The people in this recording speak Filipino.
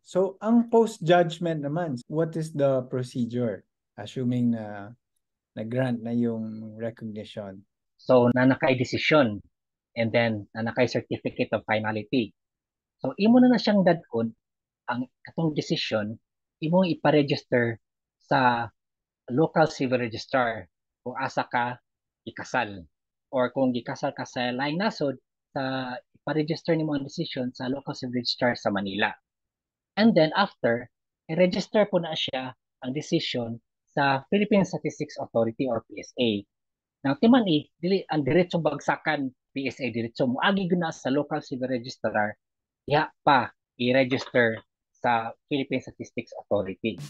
So, ang post-judgment naman, what is the procedure? Assuming na na-grant na yung recognition. So, nanakay decision and then nanakay certificate of finality. So, imo na siyang dadkon ang katong decision, imo ipa-register sa local civil registrar kung asa ka ikasal or kung gikasal ka sa laing nasod sa ipa-register nimo ang decision sa local civil registrar sa Manila. And then after, i-register po na siya ang decision sa Philippine Statistics Authority or PSA. Now, timan dili ang diretsong bagsakan PSA diretso mo agi guna sa local civil registrar ya pa i-register sa Philippine Statistics Authority.